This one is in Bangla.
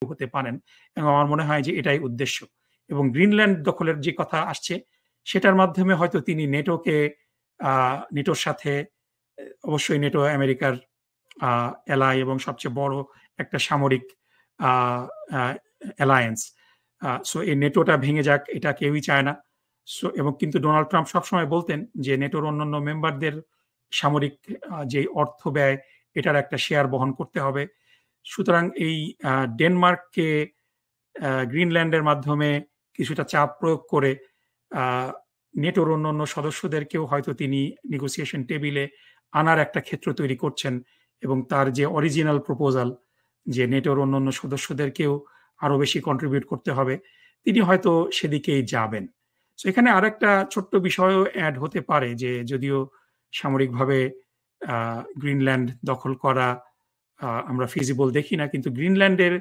হতে পারেন এবং আমার মনে হয় যে এটাই উদ্দেশ্য। এবং গ্রিনল্যান্ড দখলের যে কথা আসছে সেটার মাধ্যমে হয়তো তিনি নেটোর সাথে অবশ্যই নেটো আমেরিকার এলাই এবং সবচেয়ে বড় একটা সামরিক আ আ অ্যালায়েন্স। সো এই নেটোটা ভেঙে যাক এটা কেউই চায় না। সো এবং কিন্তু ডোনাল্ড ট্রাম্প সবসময় বলতেন যে নেটোর অন্যান্য মেম্বারদের সামরিক যে অর্থ ব্যয় এটার একটা শেয়ার বহন করতে হবে। সুতরাং এই ডেনমার্ককে গ্রিনল্যান্ডের মাধ্যমে কিছুটা চাপ প্রয়োগ করে আ নেটোর অন্যান্য সদস্যদেরকেও হয়তো তিনি নেগোসিয়েশন টেবিলে আনার একটা ক্ষেত্র তৈরি করছেন এবং তার যে অরিজিনাল প্রপোজাল যে নেটোর অন্যান্য সদস্যদেরকেও আরো বেশি কন্ট্রিবিউট করতে হবে, তিনি হয়তো সেদিকেই যাবেন। সো এখানে আরেকটা ছোট্ট বিষয়ও এড হতে পারে যে যদিও সামরিকভাবে গ্রিনল্যান্ড দখল করা আমরা ফিজিবল দেখি না কিন্তু গ্রিনল্যান্ডের